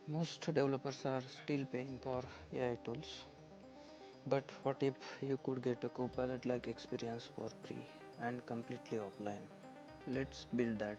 Most developers are still paying for AI tools, but what if you could get a Copilot like experience for free and completely offline? Let's build that.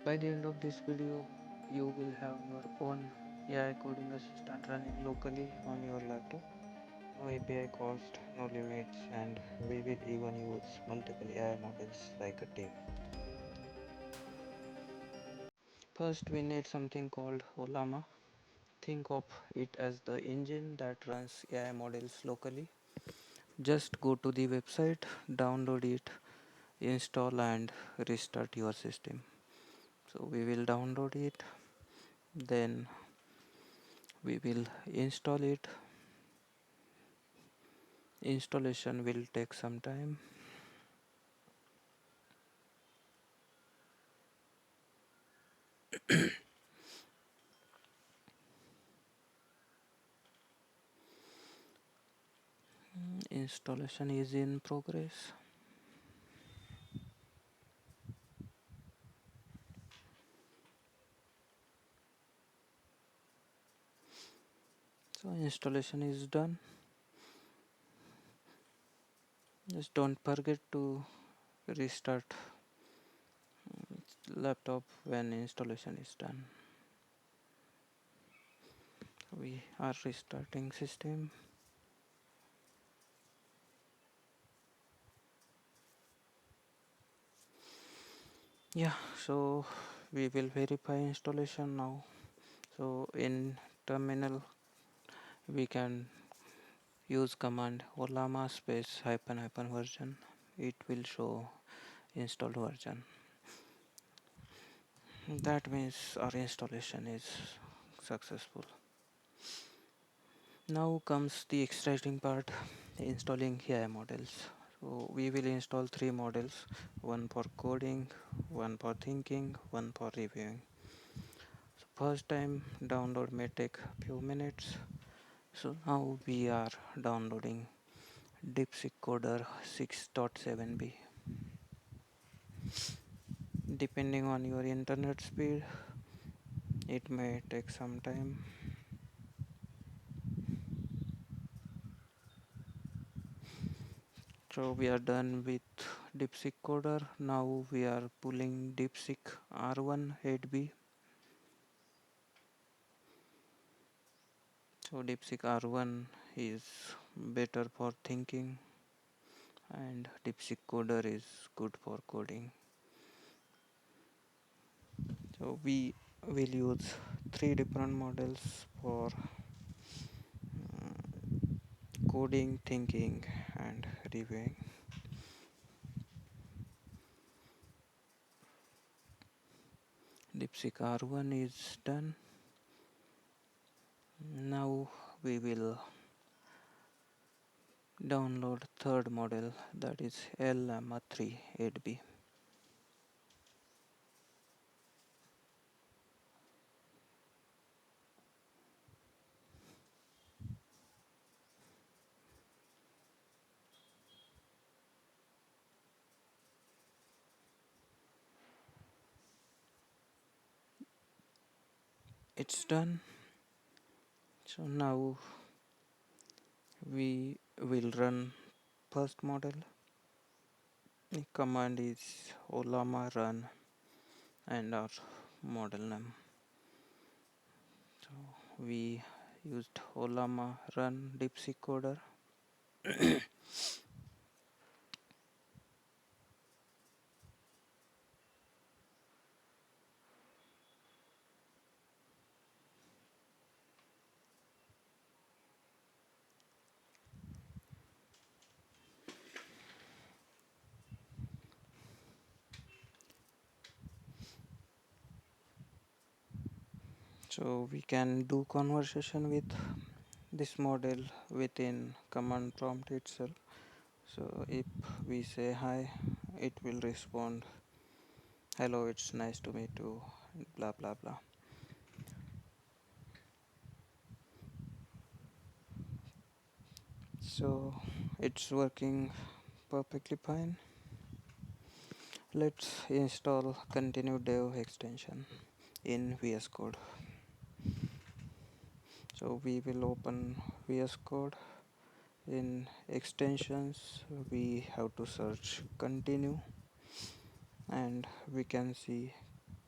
By the end of this video, you will have your own AI coding assistant running locally on your laptop. No API cost, no limits, and we will even use multiple AI models like a team. First, we need something called Ollama. Think of it as the engine that runs AI models locally. Just go to the website, download it, install, and restart your system. So, we will download it, then we will install it. Installation will take some time. Installation is in progress. So installation is done. Just don't forget to restart laptop when installation is done. We are restarting system. Yeah, so we will verify installation now. So in terminal we can use command ollama space hyphen hyphen version. It will show installed version. That means our installation is successful. Now comes the exciting part, installing AI models. So we will install three models, one for coding, one for thinking, one for reviewing. So first time download may take few minutes. So now we are downloading DeepSeek Coder 6.7b. Depending on your internet speed, it may take some time. So we are done with DeepSeek Coder. Now we are pulling DeepSeek R1 8b. So DeepSeek R1 is better for thinking and DeepSeek Coder is good for coding. So we will use three different models for coding, thinking and reviewing. DeepSeek R1 is done. Now we will download third model, that is Llama 3 8b. It's done. So now we will run first model. The command is Ollama run and our model name. So we used Ollama run DeepSeek coder. So we can do conversation with this model within command prompt itself. So if we say hi, it will respond, hello, it's nice to meet you, blah blah blah. So it's working perfectly fine. Let's install Continue.dev extension in VS Code. So we will open VS Code. In extensions we have to search continue, and we can see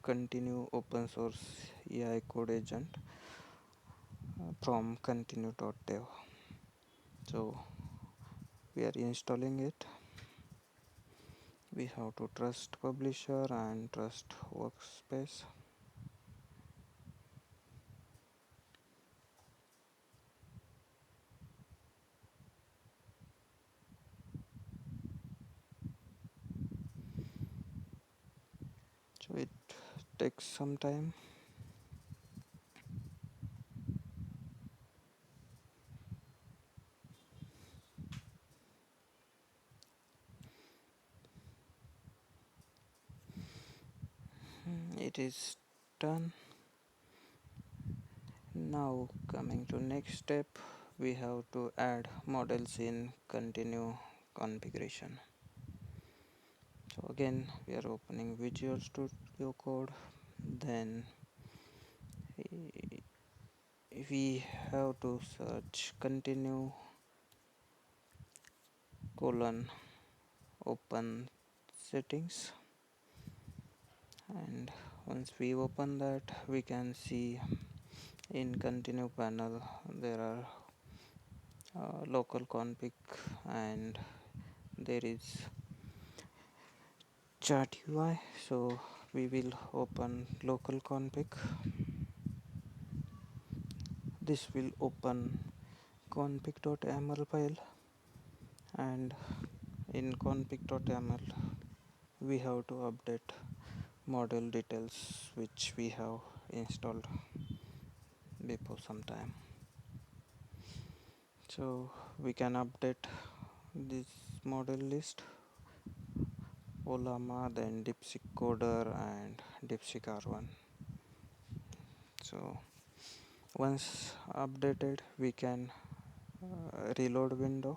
continue open source AI code agent from Continue.dev. So we are installing it. We have to trust publisher and trust workspace. So it takes some time. It is done. Now coming to next step, we have to add models in continue configuration. So again we are opening Visual Studio Code, then we have to search continue colon open settings, and once we open that we can see in continue panel there are local config, and there is chart UI. So we will open local config. This will open config.yaml file, and in config.yaml we have to update model details which we have installed before some time. So we can update this model list: Ollama, then DeepSeek coder and DeepSeek R1. So once updated we can reload window,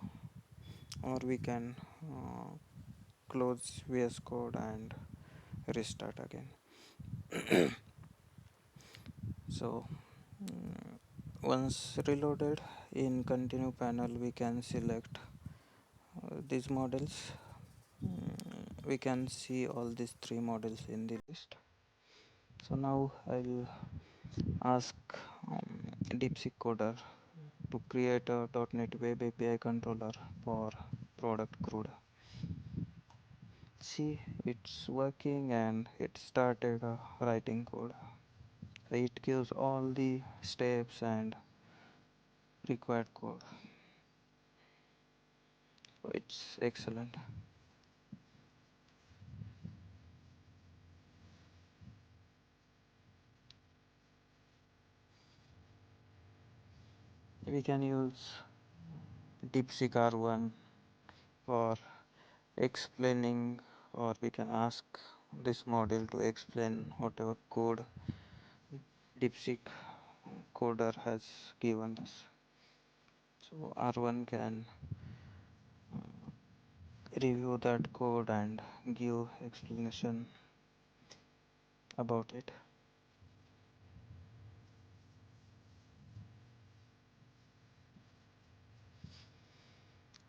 or we can close VS Code and restart again. So once reloaded, in continue panel we can select these models. We can see all these three models in the list. So now I'll ask DeepSeek coder to create a .NET Web API controller for product crude. See, it's working and it started writing code. It gives all the steps and required code. So it's excellent. We can use DeepSeek R1 for explaining, or we can ask this model to explain whatever code DeepSeek coder has given us. So R1 can review that code and give explanation about it.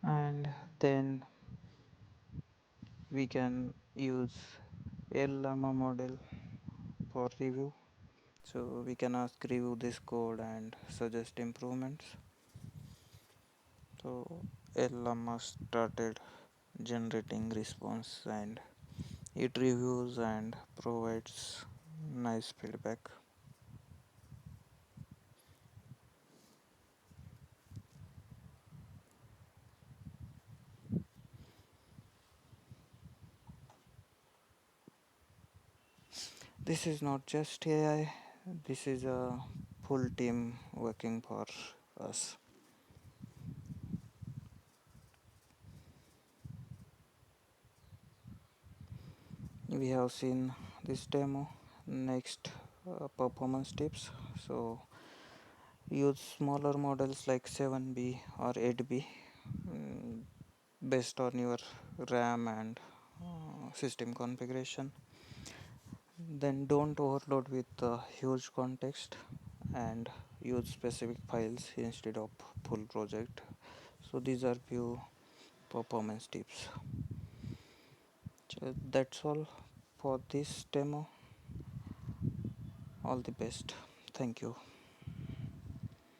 And then we can use Llama model for review. So we can ask review this code and suggest improvements. So Llama started generating response, and it reviews and provides nice feedback. This is not just AI, this is a full team working for us. We have seen this demo. Next, performance tips. So use smaller models like 7B or 8B based on your RAM and system configuration. Then don't overload with huge context and use specific files instead of full project. So these are few performance tips. So that's all for this demo. All the best. Thank you.